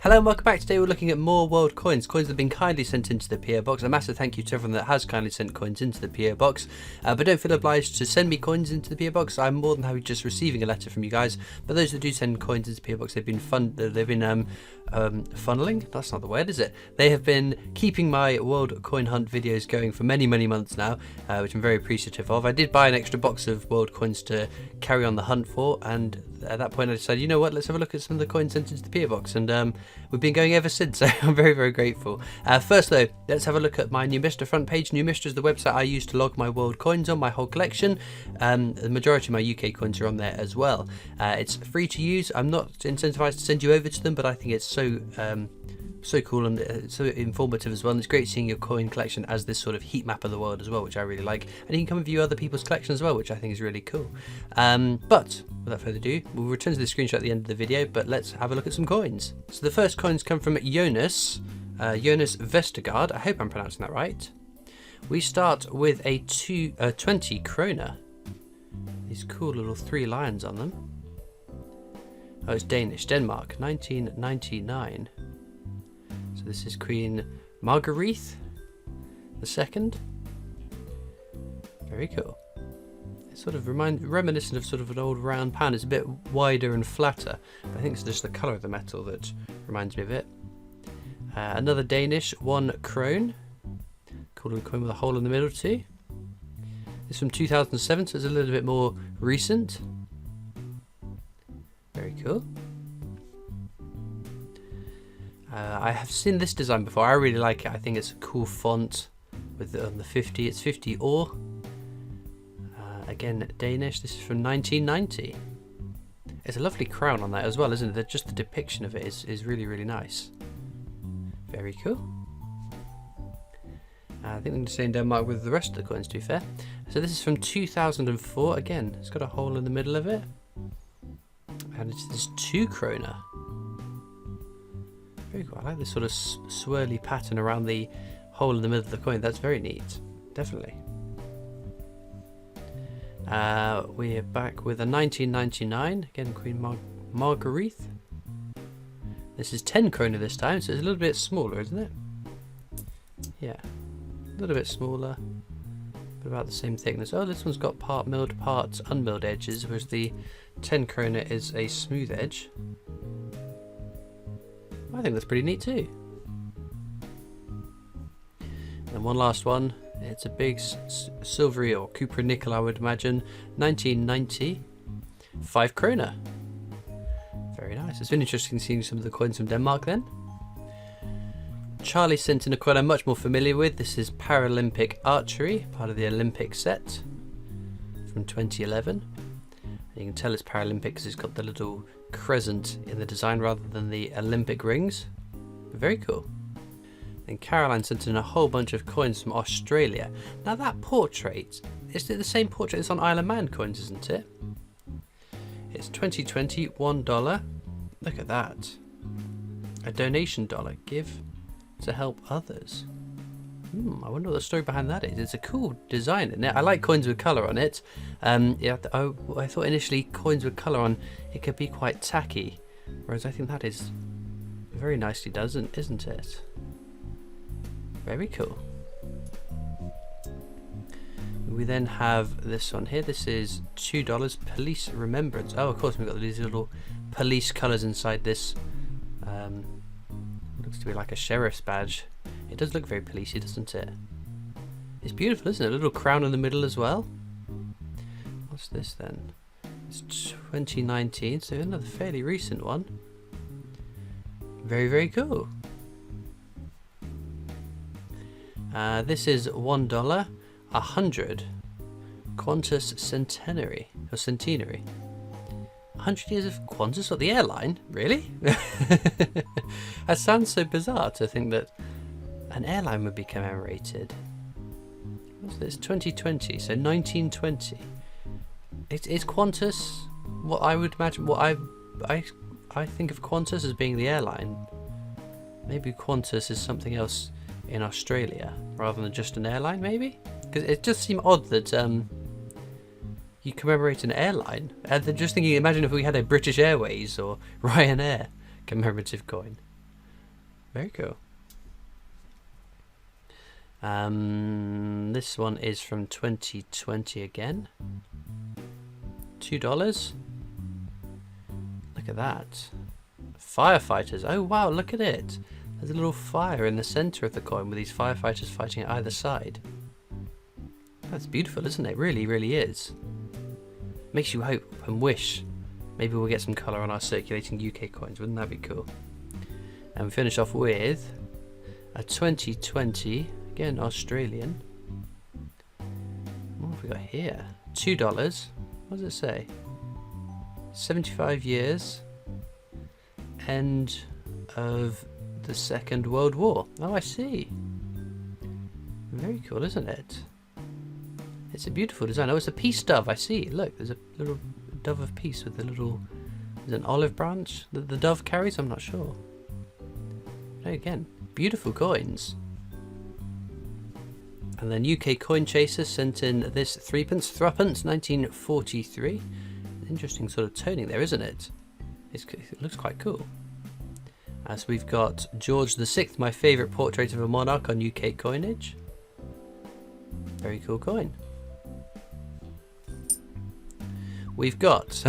Hello and welcome back. Today we're looking at more world coins that have been kindly sent into the PO box. A massive thank you to everyone that has kindly sent coins into the PO box, but don't feel obliged to send me coins into the PO box. I'm more than happy just receiving a letter from you guys, but those that do send coins into the PO box, they've been funneling, that's not the word, is it? They have been keeping my world coin hunt videos going for many months now, which I'm very appreciative of. I did buy an extra box of world coins to carry on the hunt for, and at that point I decided, you know what, let's have a look at some of the coins sent into the PO box, and we've been going ever since, so I'm very grateful. First though, let's have a look at my Numista front page. Numista is the website I use to log my world coins on, my whole collection. The majority of my UK coins are on there as well. It's free to use. I'm not incentivized to send you over to them, but I think it's so cool and so informative as well, and it's great seeing your coin collection as this sort of heat map of the world as well, which I really like, and you can come and view other people's collections as well, which I think is really cool. But without further ado, we'll return to the screenshot at the end of the video, but let's have a look at some coins. So the first coins come from Jonas Vestergaard. I hope I'm pronouncing that right. We start with a 20 kroner. These cool little 3 lions on them. Oh, it's Danish, Denmark, 1999. So this is Queen Margrethe II. Very cool. It's sort of reminiscent of sort of an old round pound. It's a bit wider and flatter, but I think it's just the colour of the metal that reminds me of it. Another Danish 1 krone. Cool little coin with a hole in the middle too. It's from 2007, so it's a little bit more recent. Very cool. I have seen this design before. I really like it. I think it's a cool font with on the 50. It's 50 ore. Again, Danish. This is from 1990. It's a lovely crown on that as well, isn't it? Just the depiction of it is really nice. Very cool. I think I'm going to stay in Denmark with the rest of the coins, to be fair. So this is from 2004. Again, it's got a hole in the middle of it. And it's this 2 kroner. Very cool. I like this sort of swirly pattern around the hole in the middle of the coin. That's very neat. Definitely. We're back with a 1999. Again, Queen Margrethe. This is 10 kroner this time, so it's a little bit smaller, isn't it? Yeah. A little bit smaller. But about the same thickness. Oh, this one's got part milled, part unmilled edges, whereas the 10 kroner is a smooth edge. I think that's pretty neat too. And one last one. It's a big silvery or copper nickel, I would imagine. 1990. 5 kroner. Very nice. It's been interesting seeing some of the coins from Denmark then. Charlie sent in a coin I'm much more familiar with. This is Paralympic archery, part of the Olympic set from 2011. You can tell it's Paralympic because it's got the little crescent in the design rather than the Olympic rings. Very cool. Then Caroline sent in a whole bunch of coins from Australia. Now that portrait, is it the same portrait that's on Isle of Man coins, isn't it? It's 2020, $1. Look at that. A donation dollar. Give to help others. I wonder what the story behind that is. It's a cool design, isn't it? I like coins with colour on it. Yeah, I thought initially coins with colour on, it could be quite tacky. Whereas I think that is very nicely done, isn't it? Very cool. We then have this one here. This is $2, Police Remembrance. Oh, of course, we've got these little police colours inside this. Looks to be like a sheriff's badge. It does look very policey, doesn't it? It's beautiful, isn't it? A little crown in the middle as well. What's this then? It's 2019, so another fairly recent one. Very cool. This is $1, 100 Qantas Centenary or Centenary. 100 years of Qantas, or the airline? Really? That sounds so bizarre to think that an airline would be commemorated. What's this? 2020, so 1920. Is Qantas what I would imagine? What I think of Qantas as being the airline. Maybe Qantas is something else in Australia rather than just an airline. Maybe because it just seemed odd that you commemorate an airline. And then just thinking, imagine if we had a British Airways or Ryanair commemorative coin. Very cool. This one is from 2020 again. $2. Look at that. Firefighters. Oh wow, look at it. There's a little fire in the center of the coin with these firefighters fighting at either side. That's beautiful, isn't it? Really, really is. Makes you hope and wish maybe we'll get some colour on our circulating UK coins. Wouldn't that be cool? And we finish off with a 2020, again Australian. What have we got here? $2. What does it say? 75 years. End of the Second World War. Oh, I see. Very cool, isn't it? It's a beautiful design. Oh, it's a peace dove. I see. Look, there's a little dove of peace with a little... There's an olive branch that the dove carries? I'm not sure. But again, beautiful coins. And then UK Coin Chaser sent in this threepence, 1943. Interesting sort of toning there, isn't it? It looks quite cool. So we've got George VI, my favourite portrait of a monarch on UK coinage. Very cool coin. We've got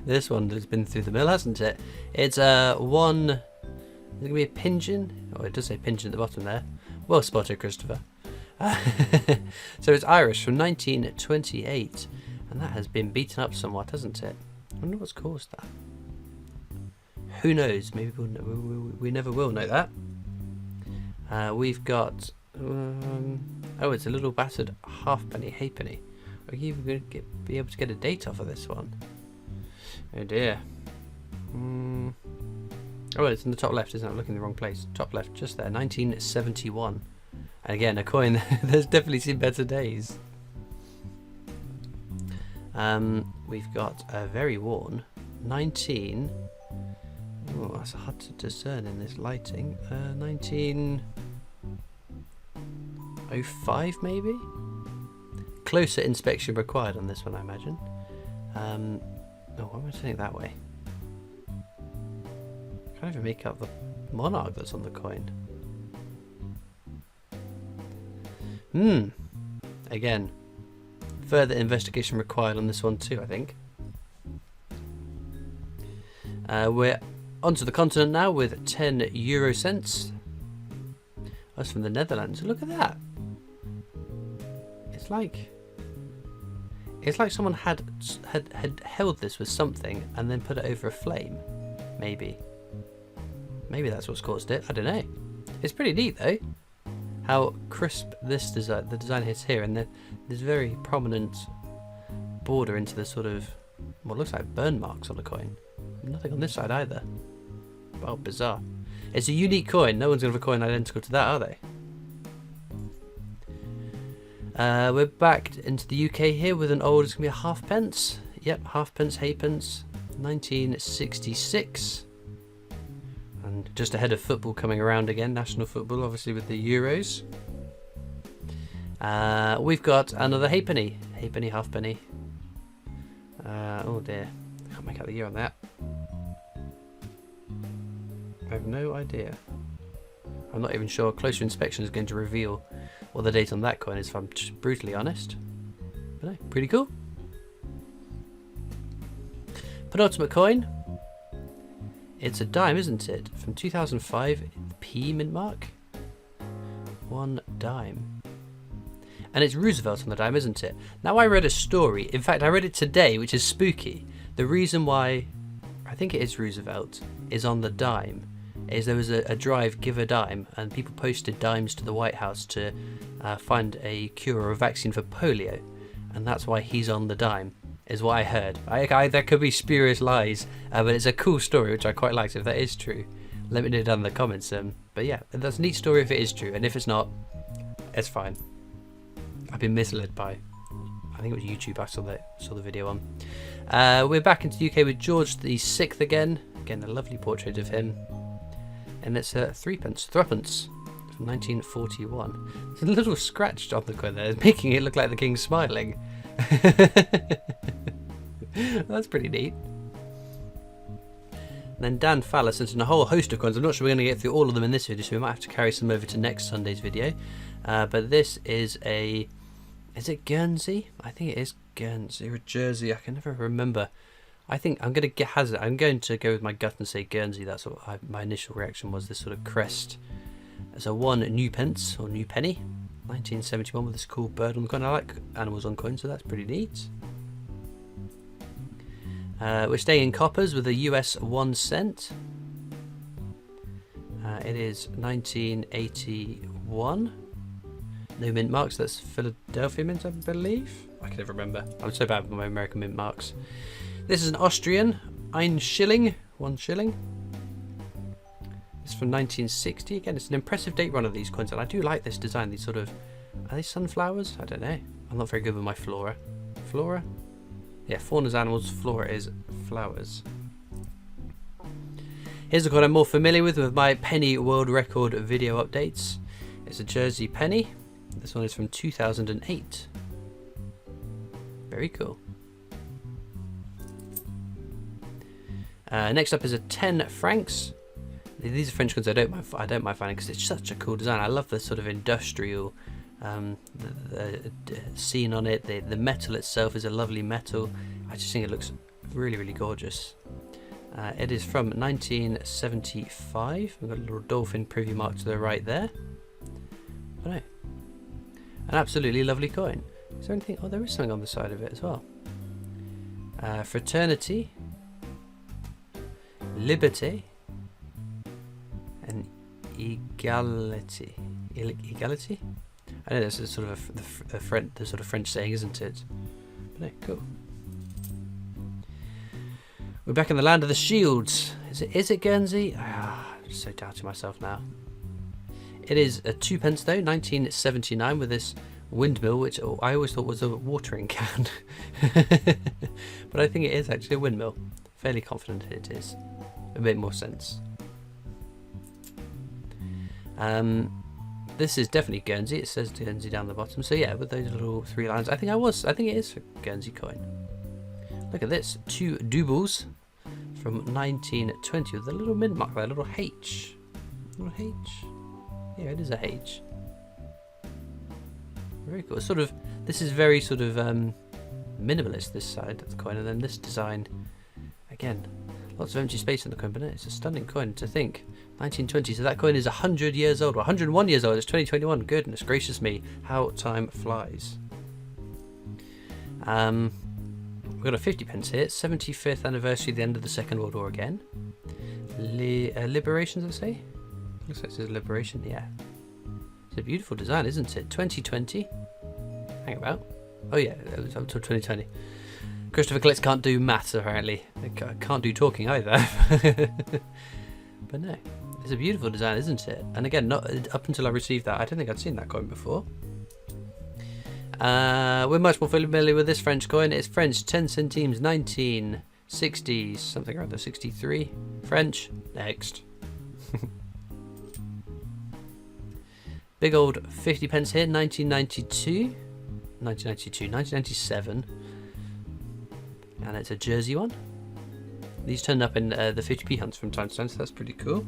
this one that's been through the mill, hasn't it? It's one. Is it gonna be a pigeon? Oh, it does say pigeon at the bottom there. Well spotted, Christopher. So it's Irish from 1928, and that has been beaten up somewhat, hasn't it? I wonder what's caused that. Who knows? Maybe we never will know that. We've got. Oh, it's a little battered halfpenny, halfpenny. Are you even going to be able to get a date off of this one? Oh dear. Oh, it's in the top left, isn't it? I'm looking in the wrong place. Top left, just there. 1971. And again, a coin that's definitely seen better days. We've got a very worn 19. Oh, that's hard to discern in this lighting. 1905 maybe? Closer inspection required on this one, I imagine. Oh, why am I turning it that way? Can't even make out the monarch that's on the coin. Again, further investigation required on this one too, I think. We're onto the continent now with 10 euro cents. That's from the Netherlands. Look at that. It's like someone had held this with something and then put it over a flame. Maybe that's what's caused it. I don't know. It's pretty neat though. How crisp this design, the design is here, and there's very prominent border into the sort of what looks like burn marks on the coin. Nothing on this side either. Well, bizarre. It's a unique coin. No one's going to have a coin identical to that, are they? We're back into the UK here with an old, it's going to be a halfpence. Yep, halfpence, halfpence, 1966. And just ahead of football coming around again, national football, obviously with the Euros. We've got another halfpenny. Halfpenny, halfpenny. Oh dear, I can't make out the year on that. I have no idea. I'm not even sure. Closer inspection is going to reveal what the date on that coin is, if I'm just brutally honest. But no, pretty cool. Penultimate coin. It's a dime, isn't it? From 2005, P mint mark. 1 dime. And it's Roosevelt on the dime, isn't it? Now I read a story. In fact, I read it today, which is spooky. The reason why I think it is Roosevelt is on the dime is there was a drive, give a dime, and people posted dimes to the White House to find a cure or a vaccine for polio, and that's why he's on the dime, is what I heard. There could be spurious lies, but it's a cool story, which I quite liked. If that is true, let me know down in the comments. But yeah, that's a neat story if it is true, and if it's not, it's fine. I've been misled by, I think it was YouTube I saw the video on. We're back into the UK with George VI again. Again, a lovely portrait of him. And it's threepence from 1941. There's a little scratch on the coin there, making it look like the king's smiling. That's pretty neat. And then Dan Fowler sent in a whole host of coins. I'm not sure we're going to get through all of them in this video, so we might have to carry some over to next Sunday's video. But this is a... Is it Guernsey? I think it is Guernsey or Jersey. I can never remember. I think I'm going to hazard. I'm going to go with my gut and say Guernsey. That's what my initial reaction was. This sort of crest. It's a 1 new pence or new penny, 1971, with this cool bird on the coin. I like animals on coins, so that's pretty neat. We're staying in coppers with a US 1 cent. It is 1981. No mint marks. That's Philadelphia mint, I believe. I can never remember. I'm so bad with my American mint marks. This is an Austrian 1 shilling. 1 shilling. It's from 1960. Again, it's an impressive date run of these coins, and I do like this design. These sort of... Are they sunflowers? I don't know. I'm not very good with my flora. Flora? Yeah, fauna's animals, flora is flowers. Here's a coin I'm more familiar with my penny world record video updates. It's a Jersey penny. This one is from 2008. Very cool. Next up is a 10 francs. These are French coins I don't mind finding because it's such a cool design. I love the sort of industrial the scene on it. The metal itself is a lovely metal. I just think it looks really, really gorgeous. It is from 1975. We've got a little dolphin preview mark to the right there. Oh no. An absolutely lovely coin. Is there anything? Oh, there is something on the side of it as well. Fraternity, liberty, and equality. Equality? I know this is sort of the sort of French saying, isn't it? But no, cool. We're back in the land of the shields. Is it Guernsey? I'm so doubting myself now. It is a 2 pence though, 1979, with this windmill, which I always thought was a watering can. But I think it is actually a windmill. Fairly confident it is. A bit more sense. This is definitely Guernsey. It says Guernsey down the bottom. So yeah, with those little 3 lines, I think it is a Guernsey coin. Look at this, 2 doubles from 1920 with a little mint mark there, a little H. Little H. Yeah, it is a H. Very cool. Sort of, this is very sort of minimalist, this side of the coin, and then this design, again, lots of empty space in the coin, but no, it's a stunning coin to think. 1920, so that coin is 100 years old, or 101 years old. It's 2021. Goodness gracious me, how time flies. We've got a 50 pence here. 75th anniversary of the end of the Second World War again. Liberation, does it say? Looks like it says Liberation, yeah. It's a beautiful design, isn't it? 2020. Hang about. Oh yeah, it was up till 2020. Christopher Klitz can't do maths apparently. Can't do talking either. But no, it's a beautiful design, isn't it? And again, not up until I received that, I don't think I'd seen that coin before. We're much more familiar with this French coin. It's French, 10 centimes, 1960s, something around the 63. French, next. Big old 50 pence here, 1997. And it's a Jersey one. These turn up in the 50p hunts from time to time, so that's pretty cool.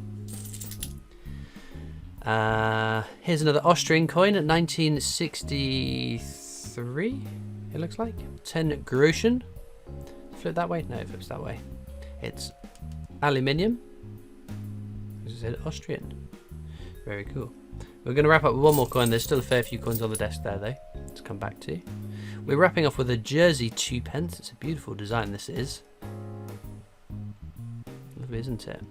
Here's another Austrian coin at 1963, it looks like. 10 Groschen. Flip that way? No, it flips that way. It's aluminium. As I said, Austrian. Very cool. We're going to wrap up with one more coin. There's still a fair few coins on the desk there, though, to come back to. We're wrapping off with a Jersey 2 pence. It's a beautiful design, this is. Lovely, isn't it?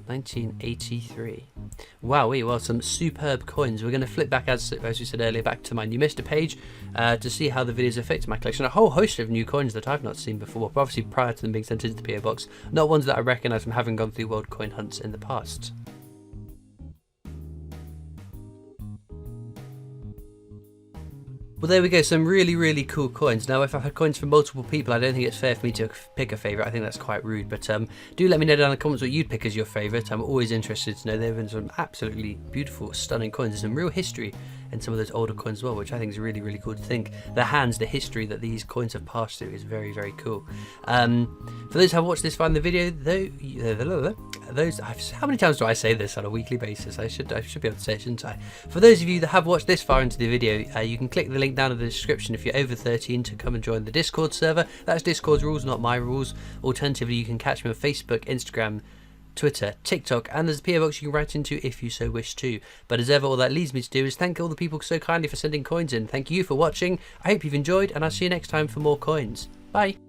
1983. Wow, well, some superb coins. We're going to flip back, as we said earlier, back to my new Mr. page to see how the videos affect my collection. A whole host of new coins that I've not seen before, but obviously prior to them being sent into the PO box, not ones that I recognise from having gone through world coin hunts in the past. Well, there we go, some really, really cool coins. Now, if I've had coins from multiple people, I don't think it's fair for me to pick a favourite. I think that's quite rude, but do let me know down in the comments what you'd pick as your favourite. I'm always interested to know. There have been some absolutely beautiful, stunning coins. There's some real history in some of those older coins as well, which I think is really, really cool to think. The history that these coins have passed through is very, very cool. For those who have watched this far in the video, how many times do I say this on a weekly basis? I should be able to say it, shouldn't I? For those of you that have watched this far into the video, you can click the link down in the description if you're over 13 to come and join the Discord server. That's Discord's rules, not my rules. Alternatively, you can catch me on Facebook, Instagram, Twitter, TikTok, and there's a PO box you can write into if you so wish to. But as ever, all that leads me to do is thank all the people so kindly for sending coins in. Thank you for watching. I hope you've enjoyed, and I'll see you next time for more coins. Bye.